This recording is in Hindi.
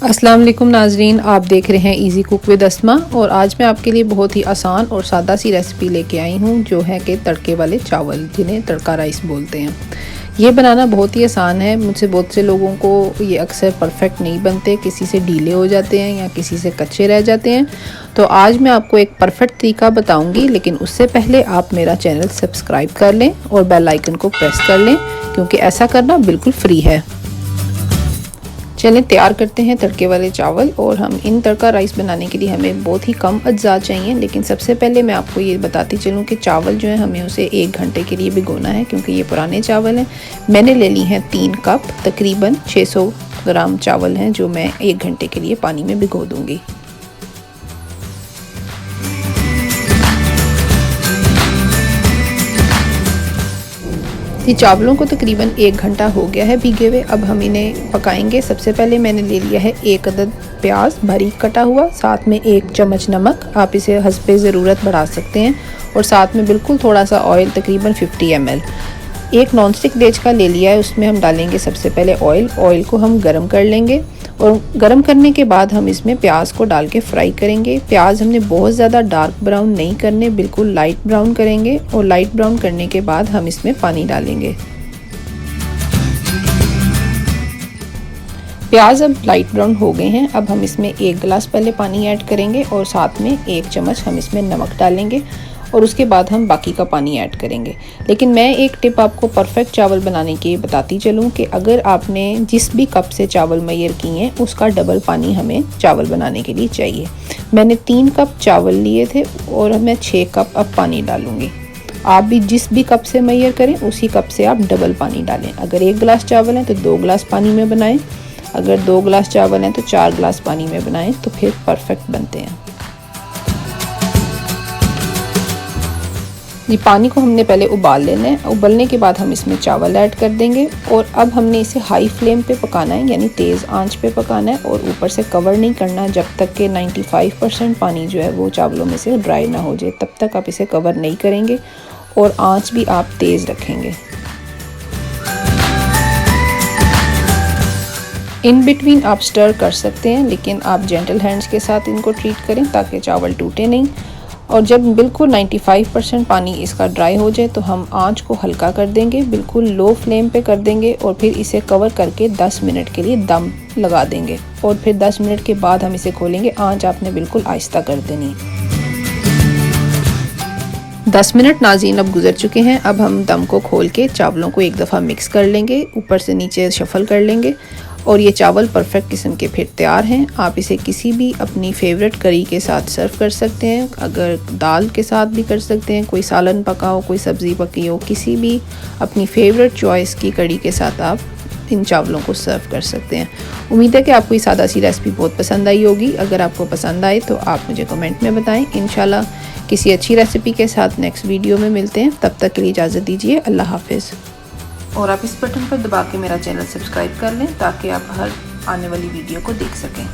अस्सलाम वालेकुम नाजरीन, आप देख रहे हैं इजी कुक विद अस्मा। और आज मैं आपके लिए बहुत ही आसान और सादा सी रेसिपी लेके आई हूँ जो है कि तड़के वाले चावल, जिन्हें तड़का राइस बोलते हैं। ये बनाना बहुत ही आसान है। मुझसे बहुत से लोगों को ये अक्सर परफेक्ट नहीं बनते, किसी से ढीले हो जाते हैं या किसी से कच्चे रह जाते हैं। तो आज मैं आपको एक परफेक्ट तरीका बताऊँगी, लेकिन उससे पहले आप मेरा चैनल सब्सक्राइब कर लें और बेल आइकन को प्रेस कर लें, क्योंकि ऐसा करना बिल्कुल फ्री है। चलें तैयार करते हैं तड़के वाले चावल। और हम इन तड़का राइस बनाने के लिए हमें बहुत ही कम अज्जा चाहिए। लेकिन सबसे पहले मैं आपको ये बताती चलूँ कि चावल जो है हमें उसे 1 घंटे के लिए भिगोना है, क्योंकि ये पुराने चावल हैं। मैंने ले ली हैं 3 कप, तकरीबन 600 ग्राम चावल हैं, जो मैं 1 घंटे के लिए पानी में भिगो दूँगी। ये चावलों को तकरीबन 1 घंटा हो गया है भीगे हुए। अब हम इन्हें पकाएंगे। सबसे पहले मैंने ले लिया है 1 अदद प्याज बारीक कटा हुआ, साथ में 1 चम्मच नमक, आप इसे हस्बे ज़रूरत बढ़ा सकते हैं, और साथ में बिल्कुल थोड़ा सा ऑयल, तकरीबन 50 ml। एक नॉन स्टिक देच का ले लिया है, उसमें हम डालेंगे सबसे पहले ऑयल को हम गरम कर लेंगे, और गरम करने के बाद हम इसमें प्याज को डाल के फ्राई करेंगे। प्याज हमने बहुत ज़्यादा डार्क ब्राउन नहीं करने, बिल्कुल लाइट ब्राउन करेंगे। और लाइट ब्राउन करने के बाद हम इसमें पानी डालेंगे। प्याज अब लाइट ब्राउन हो गए हैं। अब हम इसमें 1 गिलास पहले पानी ऐड करेंगे, और साथ में 1 चम्मच हम इसमें नमक डालेंगे, और उसके बाद हम बाकी का पानी ऐड करेंगे। लेकिन मैं एक टिप आपको परफेक्ट चावल बनाने की बताती चलूँ कि अगर आपने जिस भी कप से चावल मैयर किए हैं, उसका डबल पानी हमें चावल बनाने के लिए चाहिए। मैंने 3 कप चावल लिए थे और मैं 6 कप अब पानी डालूँगी। आप भी जिस भी कप से मैयर करें, उसी कप से आप डबल पानी डालें। अगर 1 गिलास चावल है तो 2 गिलास पानी में बनाएं, अगर 2 गिलास चावल हैं तो 4 गिलास पानी में बनाएं, तो फिर परफेक्ट बनते हैं। ये पानी को हमने पहले उबाल लेना है। उबलने के बाद हम इसमें चावल ऐड कर देंगे, और अब हमने इसे हाई फ्लेम पे पकाना है, यानी तेज़ आंच पे पकाना है, और ऊपर से कवर नहीं करना जब तक कि 95% पानी जो है वो चावलों में से ड्राई ना हो जाए। तब तक आप इसे कवर नहीं करेंगे, और आंच भी आप तेज़ रखेंगे। इन बिटवीन आप स्टर कर सकते हैं, लेकिन आप जेंटल हैंड्स के साथ इनको ट्रीट करें ताकि चावल टूटे नहीं। और जब बिल्कुल 95% पानी इसका ड्राई हो जाए तो हम आंच को हल्का कर देंगे, बिल्कुल लो फ्लेम पे कर देंगे, और फिर इसे कवर करके 10 मिनट के लिए दम लगा देंगे। और फिर 10 मिनट के बाद हम इसे खोलेंगे। आंच आपने बिल्कुल आहिस्ता कर देनी है। 10 मिनट नाज़रीन अब गुजर चुके हैं। अब हम दम को खोल के चावलों को एक दफ़ा मिक्स कर लेंगे, ऊपर से नीचे शफल कर लेंगे, और ये चावल परफेक्ट किस्म के फिर तैयार हैं। आप इसे किसी भी अपनी फेवरेट करी के साथ सर्व कर सकते हैं, अगर दाल के साथ भी कर सकते हैं, कोई सालन पका हो, कोई सब्ज़ी पकी हो, किसी भी अपनी फेवरेट चॉइस की कड़ी के साथ आप इन चावलों को सर्व कर सकते हैं। उम्मीद है कि आपको ये सादा सी रेसिपी बहुत पसंद आई होगी। अगर आपको पसंद आए तो आप मुझे कमेंट में बताएं। इंशाल्लाह किसी अच्छी रेसिपी के साथ नेक्स्ट वीडियो में मिलते हैं। तब तक के लिए इजाज़त दीजिए। अल्लाह हाफिज़। और आप इस बटन पर दबा के मेरा चैनल सब्सक्राइब कर लें, ताकि आप हर आने वाली वीडियो को देख सकें।